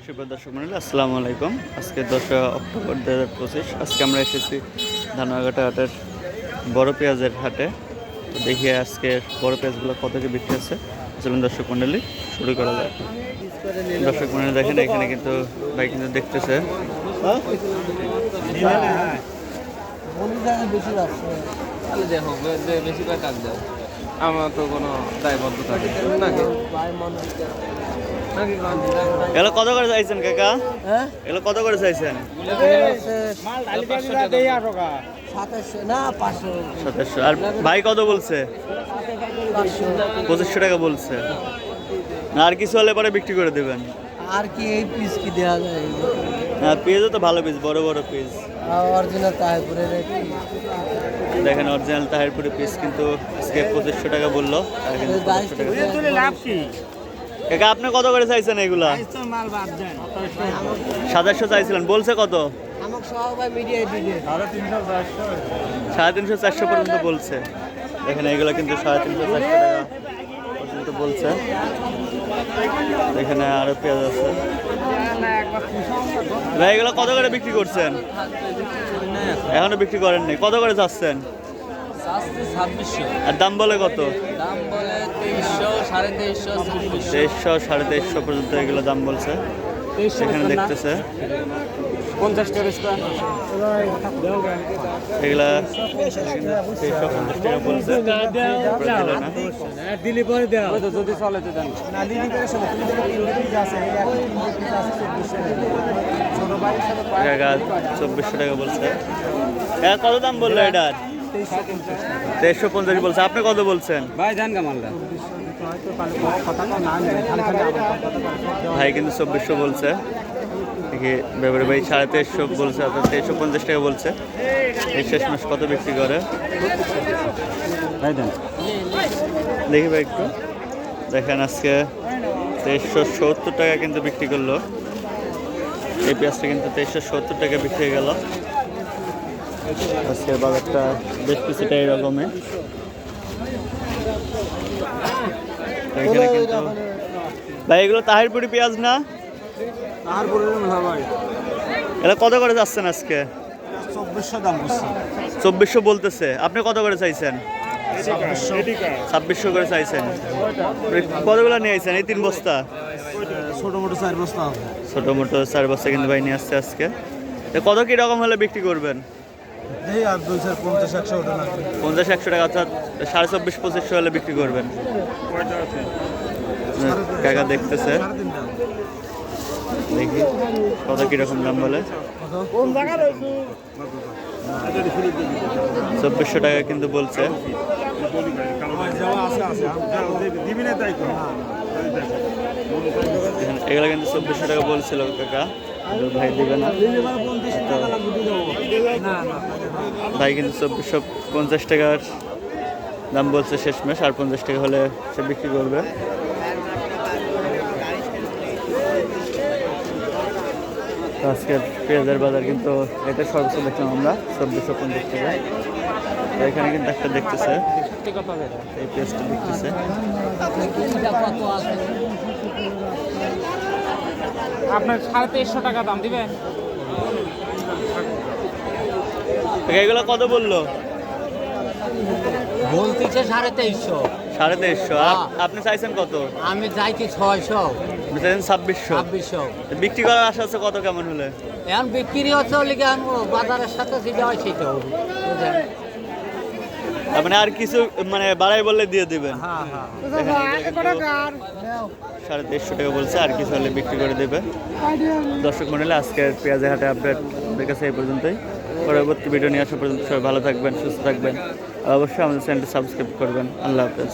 সুপ্রিয় দর্শক মণ্ডলী, আসসালামু আলাইকুম। আজকে 10 অক্টোবর 2025। আজকে আমরা এসেছি ধানবাগাটা হাটের বড় পেঁয়াজের হাটে। তো দেখি আজকে বড় পেঁয়াজগুলো কত কি বিক্রি আছে। চলুন দর্শক মণ্ডলী, শুরু করা যায়। দর্শক মণ্ডলী দেখেন, এখানে কিন্তু ভাই কিন্তু দেখতেছে। আমার তো কোনো দায়বদ্ধতা নেই নাকি? এগুলো কত করে চাইছেন কাকা? এগুলো কত করে চাইছেন? 2700। আর ভাই কত বলছে? 2500 টাকা বলছে। আর কিছু হলে পরে বিক্রি করে দেবেন। আর কি এই পিস কি দেওয়া যায়? হ্যাঁ, পেঁয়াজও তো ভালো পিস, বড় বড় পিস। অরিজিনাল তাহিরপুরের দেখেন অরিজিনাল তাহিরপুরের পিস কিন্তু আজকে 2500 টাকা বললো। কাকা আপনি কত করে চাইছেন এগুলা? 2700 চাইছিলেন, বলছে কত? 350 400 পর্যন্ত বলছে। দেখেন এগুলো কিন্তু 350 400 টাকা পর্যন্ত বলছে। এখানে আরো পেঁয়াজ আছে। ভাই এগুলো কত করে বিক্রি করছেন? এখনো বিক্রি করেননি। কত করে চাচ্ছেন? 2600। আর দাম বলে কত? দাম বলে 2300, 2350, 2300 2350 পর্যন্ত এগুলো দাম বলছে। এখানে দেখতেছে 50 টাকা এগুলা 2350 টাকা বলছে। দিলি পরে দেওয়া যদি চলে তো দেন। 2400 টাকা বলছে। কত দাম বললো এটার? 2350 বলছে। আপনি কত বলছেন? ভাই জান কামালদা ভাই কিন্তু 2400 বলছে। দেখি ব্যাপারে ভাই 2350 বলছে, অর্থাৎ 2350 টাকা বলছে। এই শেষ মাস কত বিক্রি করে ভাই দেন। দেখি ভাই একটু দেখেন, আজকে 2370 টাকা কিন্তু বিক্রি করলো। এই পেঁয়াজটা কিন্তু 2370 টাকা বিক্রি হয়ে গেল। আজকের বাজারটা বেশ কিছুটা এরকমই। এখানে কিন্তু ভাই এগুলো তাহিরপুরি পেঁয়াজ না? এটা কত করে যাচ্ছেন আজকে? 2400 দাম বলছি। 2400 বলতেছে। আপনি কত করে চাইছেন? 2600 করে চাইছেন। কতগুলো নিয়ে আইছেন? এই 3 বস্তা? ছোট মোটো 4 বস্তা হবে। ছোট মোটো 4 বস্তা কিন্তু ভাই নিয়ে আসছে আজকে। কত কি রকম হলে বিক্রি করবেন? এই আর 250 100 ওটা লাগবে। 50-100 টাকা, অর্থাৎ 2450-2500 হলে বিক্রি করবেন। কাকা দেখতেছে, দেখি কত কিরকম দাম বলে। 2400 টাকা কিন্তু বলছে। এগুলো কিন্তু 2400 টাকা বলছিল কাকা, ভাই দিবে না। ভাই কিন্তু 2450 টাকার দাম বলছে শেষমেশ। আর 50 টাকা হলে সে বিক্রি করবে। আজকের পেঁয়াজের বাজার কিন্তু এটা সর্বোচ্চ দেখলাম আমরা 2450 টাকা। এখানে কিন্তু একটা দেখতেছে, এই পেঁয়াজটা দেখতেছে। আপনার 2350 টাকা দাম দিবে। এগুলো কত বললো? বলতেছে 2350। 2350। আপনি চাইছেন কত? আমি চাইছি 600। আপনি চাইছেন 2600। বিক্রি করার আশা আছে কত কেমন হলে? এখন বিক্রি হচ্ছে লিগে আমি বাজারের সাথে যেটা হয় সেটা হবে। মানে আর কিছু মানে বাড়াই বললে দিয়ে দিবেন। 2350 টাকা বলছে, আর কিছু হলে বিক্রি করে দেবে। দর্শক মণ্ডলী, আজকের পেঁয়াজের হাটে আপডেট আপনাদের কাছে এই পর্যন্তই। পরবর্তী ভিডিও নিয়ে আসা পর্যন্ত সবাই ভালো থাকবেন, সুস্থ থাকবেন। আর অবশ্যই আমাদের চ্যানেলটি সাবস্ক্রাইব করবেন। আল্লাহ হাফেজ।